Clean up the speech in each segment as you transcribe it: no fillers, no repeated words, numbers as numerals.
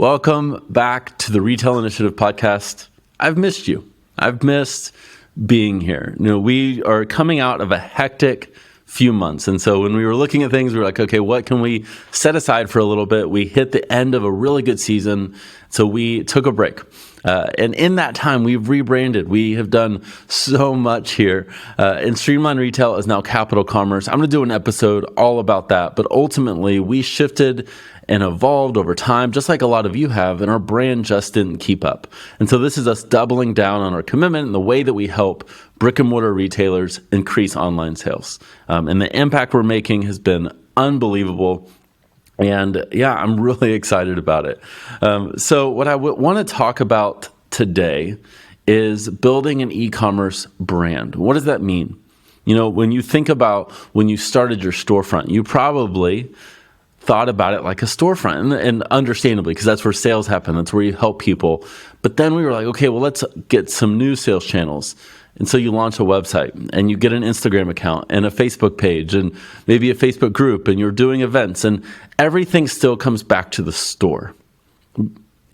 Welcome back to the Retail Initiative podcast. I've missed you. I've missed being here. We are coming out of a hectic few months. And so when we were looking at things, we were like, okay, what can we set aside for a little bit? We hit the end of a really good season. So we took a break. And in that time, we've rebranded. We have done so much here. And Streamline Retail is now Capital Commerce. I'm going to do an episode all about that. But ultimately, we shifted and evolved over time, just like a lot of you have, and our brand just didn't keep up. And so this is us doubling down on our commitment and the way that we help brick and mortar retailers increase online sales. And the impact we're making has been unbelievable. And yeah, I'm really excited about it. So what I want to talk about today is building an e-commerce brand. What does that mean? When you think about when you started your storefront, you probably thought about it like a storefront, and understandably, because that's where sales happen. That's where you help people. But then we were like, okay, well, let's get some new sales channels. And so you launch a website and you get an Instagram account and a Facebook page and maybe a Facebook group, and you're doing events, and everything still comes back to the store.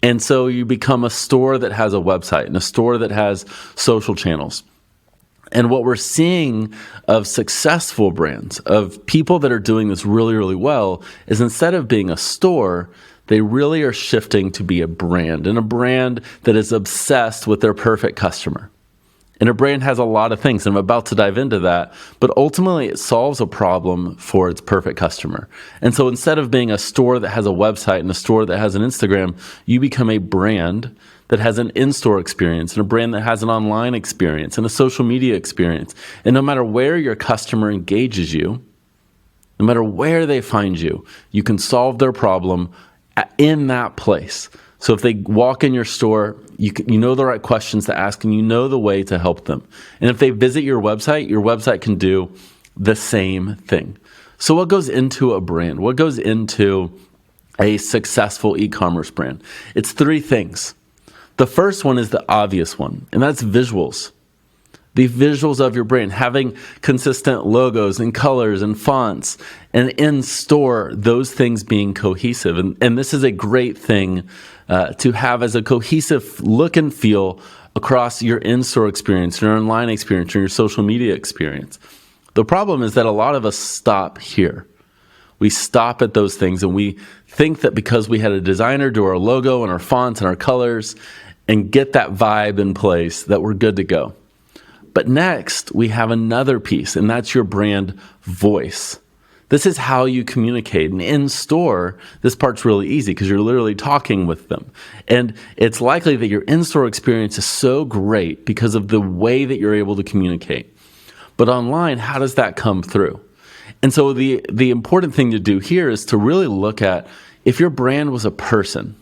And so you become a store that has a website and a store that has social channels. And what we're seeing of successful brands, of people that are doing this really, really well, is instead of being a store, they really are shifting to be a brand, and a brand that is obsessed with their perfect customer. And a brand has a lot of things, and I'm about to dive into that, but ultimately it solves a problem for its perfect customer. And so instead of being a store that has a website and a store that has an Instagram, you become a brand that has an in-store experience, and a brand that has an online experience and a social media experience. And no matter where your customer engages you, no matter where they find you, you can solve their problem in that place. So if they walk in your store, you know the right questions to ask, and you know the way to help them. And if they visit your website can do the same thing. So what goes into a brand? What goes into a successful e-commerce brand? It's three things. The first one is the obvious one, and that's visuals. The visuals of your brand, having consistent logos and colors and fonts, and in store, those things being cohesive. And this is a great thing to have as a cohesive look and feel across your in-store experience, your online experience, or your social media experience. The problem is that a lot of us stop here. We stop at those things, and we think that because we had a designer do our logo and our fonts and our colors and get that vibe in place, that we're good to go. But next, we have another piece, and that's your brand voice. This is how you communicate. And in store, this part's really easy because you're literally talking with them. And it's likely that your in-store experience is so great because of the way that you're able to communicate. But online, how does that come through? And so the important thing to do here is to really look at, if your brand was a person,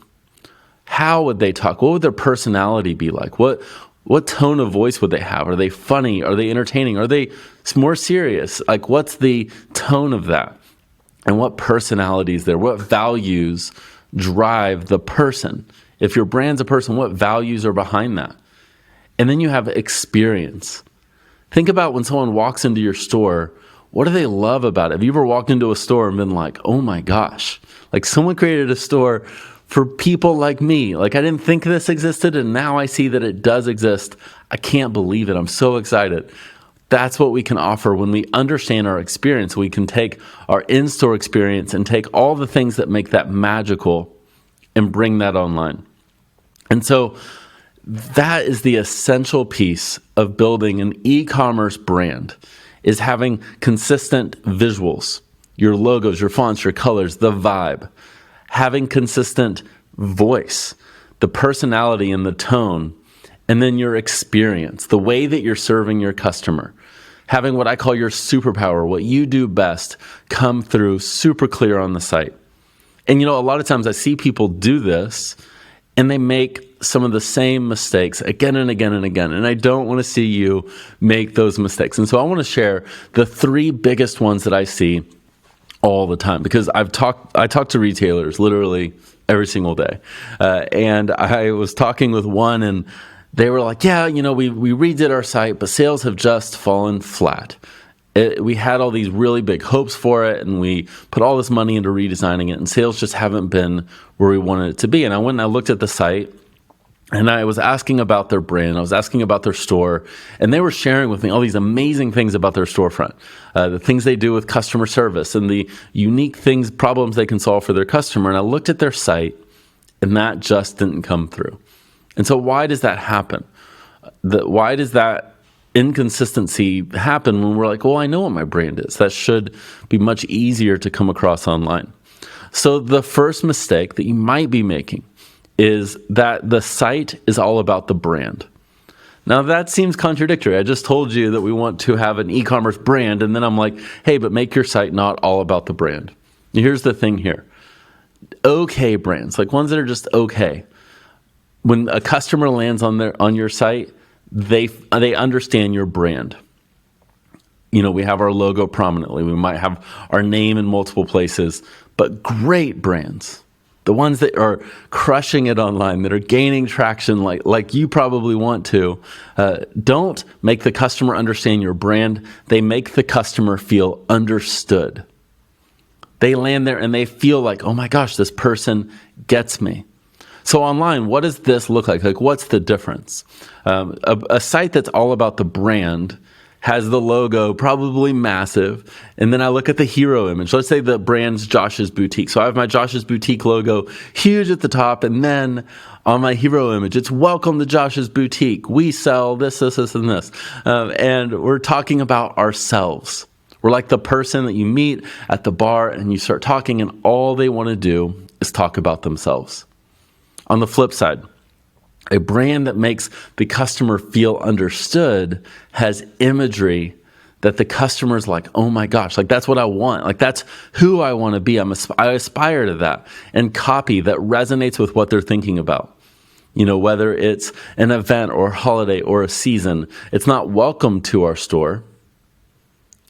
how would they talk? What would their personality be like? What tone of voice would they have? Are they funny? Are they entertaining? Are they more serious? Like, what's the tone of that? And what personality is there? What values drive the person? If your brand's a person, what values are behind that? And then you have experience. Think about when someone walks into your store, what do they love about it? Have you ever walked into a store and been like, oh my gosh, like someone created a store for people like me. Like, I didn't think this existed, and now I see that it does exist. I can't believe it. I'm so excited. That's what we can offer when we understand our experience. We can take our in-store experience and take all the things that make that magical and bring that online. And so that is the essential piece of building an e-commerce brand, is having consistent visuals, your logos, your fonts, your colors, the vibe. Having consistent voice, the personality and the tone, and then your experience, the way that you're serving your customer. Having what I call your superpower, what you do best, come through super clear on the site. And a lot of times I see people do this and they make some of the same mistakes again and again and again. And I don't want to see you make those mistakes. And so I want to share the three biggest ones that I see all the time, because I talk to retailers literally every single day. And I was talking with one, and they were like, yeah, we redid our site, but sales have just fallen flat. We had all these really big hopes for it, and we put all this money into redesigning it, and sales just haven't been where we wanted it to be. And I went and I looked at the site, and I was asking about their brand. I was asking about their store, and they were sharing with me all these amazing things about their storefront, the things they do with customer service and the unique problems they can solve for their customer. And I looked at their site, and that just didn't come through. And so why does that happen? Why does that inconsistency happen when we're like, well, I know what my brand is. That should be much easier to come across online. So the first mistake that you might be making is that the site is all about the brand. Now that seems contradictory. I just told you that we want to have an e-commerce brand, and then I'm like, hey, but make your site not all about the brand. Here's the thing here. Okay brands, like ones that are just okay. When a customer lands on your site, they understand your brand. We have our logo prominently. We might have our name in multiple places, but great brands, the ones that are crushing it online, that are gaining traction like you probably want to, don't make the customer understand your brand. They make the customer feel understood. They land there and they feel like, oh my gosh, this person gets me. So online, what does this look like? Like, what's the difference? A site that's all about the brand has the logo probably massive, and then I look at the hero image. Let's say the brand's Josh's Boutique. So I have my Josh's Boutique logo huge at the top, and then on my hero image, it's welcome to Josh's Boutique. We sell this, this, this, and this. And we're talking about ourselves. We're like the person that you meet at the bar and you start talking, and all they want to do is talk about themselves. On the flip side, a brand that makes the customer feel understood has imagery that the customer's like, oh my gosh, like that's what I want. Like that's who I want to be. I aspire to that. And copy that resonates with what they're thinking about. Whether it's an event or a holiday or a season, it's not welcome to our store.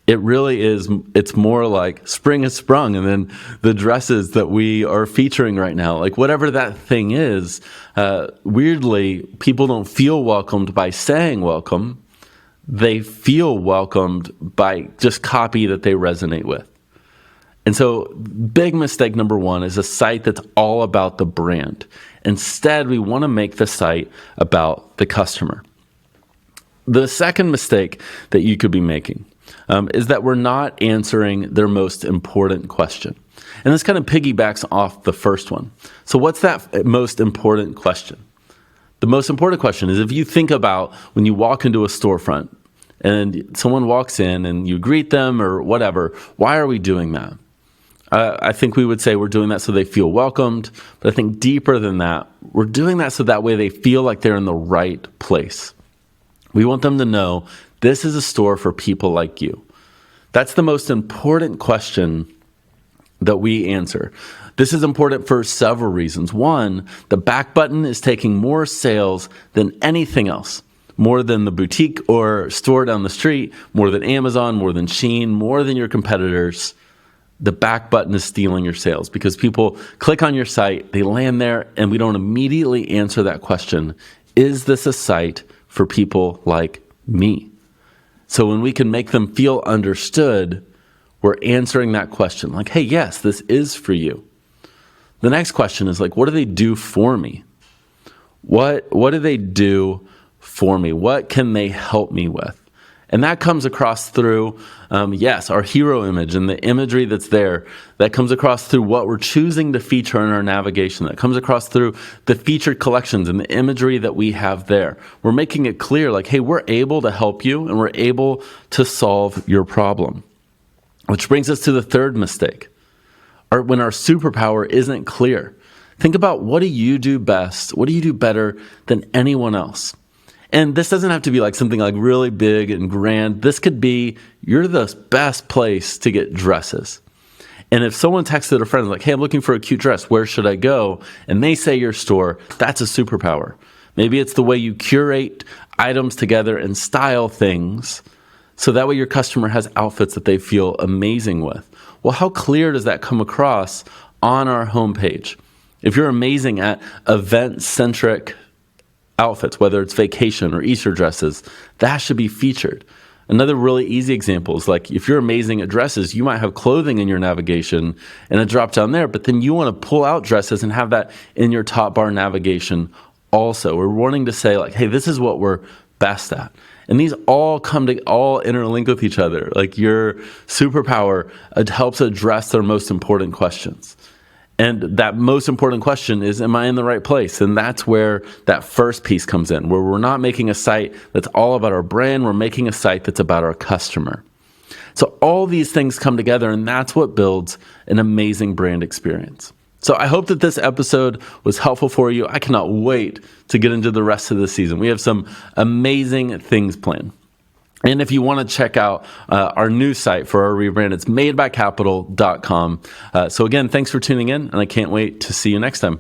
It really is, it's more like spring has sprung, and then the dresses that we are featuring right now, like whatever that thing is, weirdly, people don't feel welcomed by saying welcome. They feel welcomed by just copy that they resonate with. And so big mistake number one is a site that's all about the brand. Instead, we want to make the site about the customer. The second mistake that you could be making is that we're not answering their most important question. And this kind of piggybacks off the first one. So what's that most important question? The most important question is, if you think about when you walk into a storefront and someone walks in and you greet them or whatever, why are we doing that? I think we would say we're doing that so they feel welcomed, but I think deeper than that, we're doing that so that way they feel like they're in the right place. We want them to know this is a store for people like you. That's the most important question that we answer. This is important for several reasons. One, the back button is taking more sales than anything else, more than the boutique or store down the street, more than Amazon, more than Shein, more than your competitors. The back button is stealing your sales because people click on your site, they land there, and we don't immediately answer that question. Is this a site for people like me? So when we can make them feel understood, we're answering that question. Like, hey, yes, this is for you. The next question is like, what do they do for me? What do they do for me? What can they help me with? And that comes across through, our hero image and the imagery that's there. That comes across through what we're choosing to feature in our navigation. That comes across through the featured collections and the imagery that we have there. We're making it clear, like, hey, we're able to help you and we're able to solve your problem. Which brings us to the third mistake. When our superpower isn't clear. Think about, what do you do best? What do you do better than anyone else? And this doesn't have to be like something like really big and grand. This could be, you're the best place to get dresses. And if someone texted a friend like, hey, I'm looking for a cute dress, where should I go? And they say your store, that's a superpower. Maybe it's the way you curate items together and style things so that way your customer has outfits that they feel amazing with. Well, how clear does that come across on our homepage? If you're amazing at event-centric outfits, whether it's vacation or Easter dresses, that should be featured. Another really easy example is like if you're amazing at dresses, you might have clothing in your navigation and a drop down there, but then you want to pull out dresses and have that in your top bar navigation also. We're wanting to say like, hey, this is what we're best at. And these all interlink with each other. Like your superpower helps address their most important questions. And that most important question is, am I in the right place? And that's where that first piece comes in, where we're not making a site that's all about our brand. We're making a site that's about our customer. So all these things come together, and that's what builds an amazing brand experience. So I hope that this episode was helpful for you. I cannot wait to get into the rest of the season. We have some amazing things planned. And if you want to check out our new site for our rebrand, it's madebycapital.com. So again, thanks for tuning in, and I can't wait to see you next time.